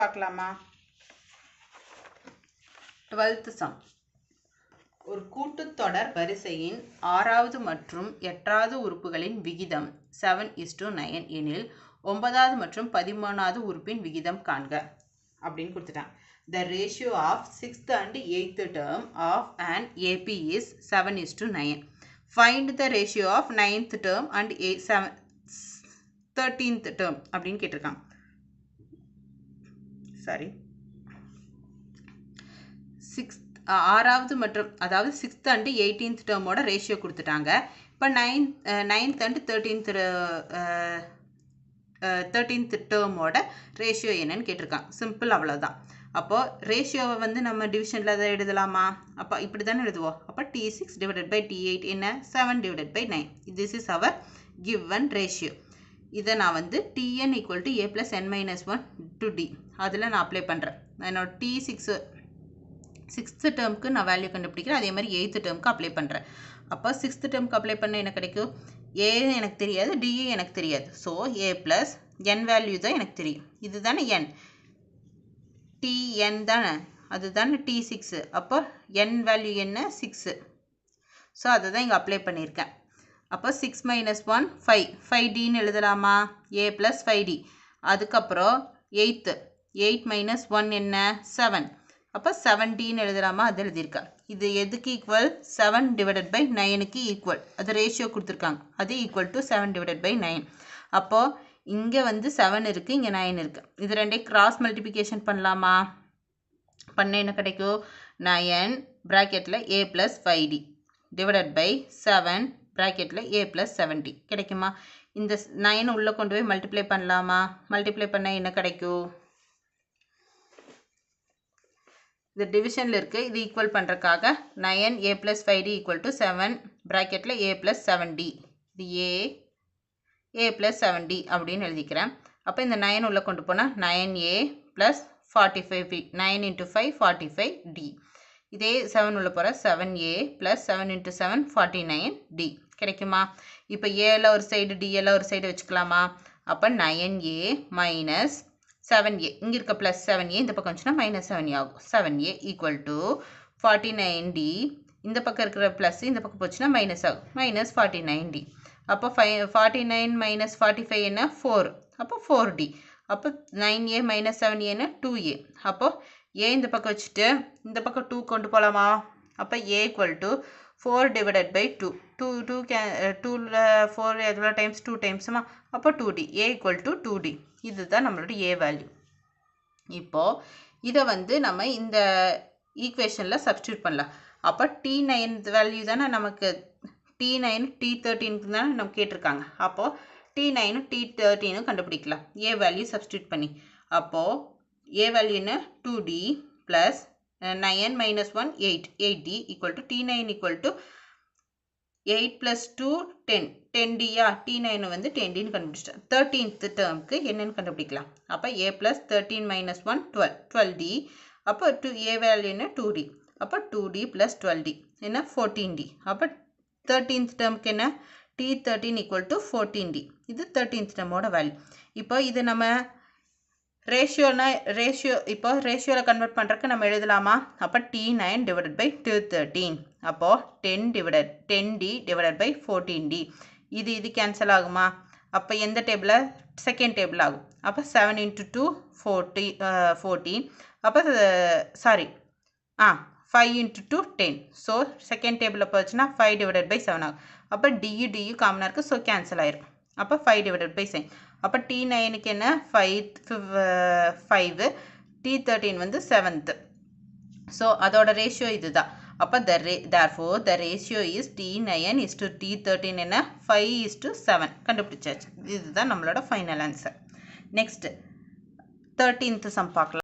பார்க்கலாமா? 12th sum. ஒரு கூட்டுத்தொடர் வரிசையின் 6வது மற்றும் 8வது உறுப்புகளின் விகிதம் 7:9 எனில் 9வது மற்றும் 13வது உறுப்பின் விகிதம் காண்க அப்படின்னு கொடுத்துட்டான். The ratio of 6th and 8th term of an AP is 7:9. Find the ratio of 9th term and 13th term அப்படின்னு கேட்டிருக்கான். சாரி 6வது மற்றும் அதாவது 6th and 18th டேர்மோட ரேஷியோ கொடுத்துட்டாங்க. இப்போ 9th and 13th டேர்மோட ரேஷியோ என்னன்னு கேட்டிருக்காங்க. சிம்பிள், அவ்வளோதான். அப்போது ரேஷியோவை வந்து நம்ம டிவிஷனில் அதை எழுதலாமா? அப்போ இப்படி தானே எழுதுவோம். அப்போ T6 / T8 என்ன? 7/9. This is our given ratio. இதை நான் வந்து Tn = A + n-1 to D அதில் நான் அப்ளை பண்ணுறேன். என்னோட சிக்ஸ்த்து டேர்முக்கு நான் வேல்யூ கண்டுபிடிக்கிறேன். அதே மாதிரி 8th டேர்முக்கு அப்ளை பண்ணுறேன். அப்போ 6th டேர்முக்கு அப்ளை பண்ண எனக்கு கிடைக்கும். ஏ எனக்கு தெரியாது, டிஏ எனக்கு தெரியாது. ஸோ A + n வேல்யூ தான் எனக்கு தெரியும். இது தானே n. Tn தானே, அது தானே T6. அப்போ n வேல்யூ என்ன? 6. ஸோ அதை தான் இங்கே அப்ளை பண்ணியிருக்கேன். அப்போ 6 - 1 5 5Dன்னு எழுதலாமா? A + 5D. அதுக்கப்புறம் 8 8 - 1 என்ன? 7. அப்போ 7Dன்னு எழுதலாமா? அது எழுதியிருக்கேன். இது எதுக்கு ஈக்குவல்? 7/9க்கு ஈக்குவல். அது ரேஷியோ கொடுத்துருக்காங்க. அது ஈக்குவல் 7/9. அப்போது இங்கே வந்து 7 இருக்குது, இங்கே 9 இருக்குது. இது ரெண்டையும் கிராஸ் மல்டிப்ளிகேஷன் பண்ணலாமா? பண்ண என்ன கிடைக்கும்? 9 ப்ராக்கெட்டில் A + 5D / 7 ப்ராக்கெட்டில் A + 7D கிடைக்குமா? இந்த 9 உள்ளே கொண்டு போய் மல்டிப்ளை பண்ணலாமா? மல்டிப்ளை பண்ணால் என்ன கிடைக்கும்? இது டிவிஷனில் இருக்குது. இது ஈக்குவல் பண்ணுறதுக்காக 9 A + 5D = 7 ப்ராக்கெட்டில் A + 7D. இது A + 7D அப்படின்னு எழுதிக்கிறேன். அப்போ இந்த 9 உள்ளே கொண்டு போனால் 9A + 45 9 × 5 45D. இதே 7 உள்ள போகிற 7A + 7 × 7 49D கிடைக்குமா? இப்போ ஏல ஒரு சைடு டிஎல்லாம் ஒரு சைடு வச்சுக்கலாமா? அப்போ 9A - 7A இங்கே இருக்க +7A இந்த பக்கம் வந்துச்சுன்னா -7A ஆகும். 7A = 49D. இந்த பக்கம் இருக்கிற ப்ளஸ் இந்த பக்கம் போச்சுன்னா மைனஸ் ஆகும். -49D. அப்போ 49 - 45 என்ன? 4. அப்போ 4D. அப்போ 9A - 7A என்ன? 2A. அப்போது A இந்த பக்கம் வச்சுட்டு இந்த பக்கம் 2 கொண்டு போகலாமா? அப்போ A = 4/2 2 4 எவ்வளோ டைம்ஸ்? 2 டைம்ஸுமா? அப்போ 2D. A = 2D. இதுதான் நம்மளோட A வேல்யூ. இப்போது இதை வந்து நம்ம இந்த ஈக்குவேஷனில் சப்ஸ்டியூட் பண்ணலாம். அப்போ T9 வேல்யூ தானே நமக்கு. T9 T13க்கு தானே நம்ம கேட்டிருக்காங்க. அப்போது T9 T13 கண்டுபிடிக்கலாம் A வேல்யூ சப்ஸ்டியூட் பண்ணி. அப்போது A வேல்யூ என்ன? 2D + 9 - 1 8 8D = T9 = 8 + 2 10 10Dயா? T9 வந்து 10Dன்னு கண்டுபிடிச்சிட்டேன். 13th டேர்முக்கு என்னென்னு கண்டுபிடிக்கலாம். அப்போ A + 13 - 1 12 12D. அப்போ A வேல்யூ என்ன? 2D. அப்போ 2D + 12D என்ன? 14D. அப்போ 13th டேர்முக்கு என்ன? T13 = 14D. இது 13th டேர்மோட வேல்யூ. இப்போ இது நம்ம இப்போ ரேஷியோவில் கன்வெர்ட் பண்ணுறதுக்கு நம்ம எழுதலாமா? அப்போ T9 / T13. அப்போது 10D / 14D. இது கேன்சல் ஆகுமா? அப்போ எந்த டேபிளில்? செகண்ட் டேபிள் ஆகும். அப்போ 7 × 2 14. அப்போ சாரி 5 × 2 10. ஸோ செகண்ட் டேபிளில் போச்சுன்னா 5/7 ஆகும். அப்போ DU காமனாக இருக்குது. ஸோ கேன்சல் ஆயிரும். அப்போ 5/7. அப்போ T9க்கு என்ன? 5 T13 வந்து 7th. ஸோ அதோட ரேஷியோ இதுதான். அப்போ therefore the ratio is T9 = T13 என்ன? 5:7 கண்டுபிடிச்சாச்சு. இதுதான் நம்மளோட final answer. Next 13th some பார்க்கலாம்.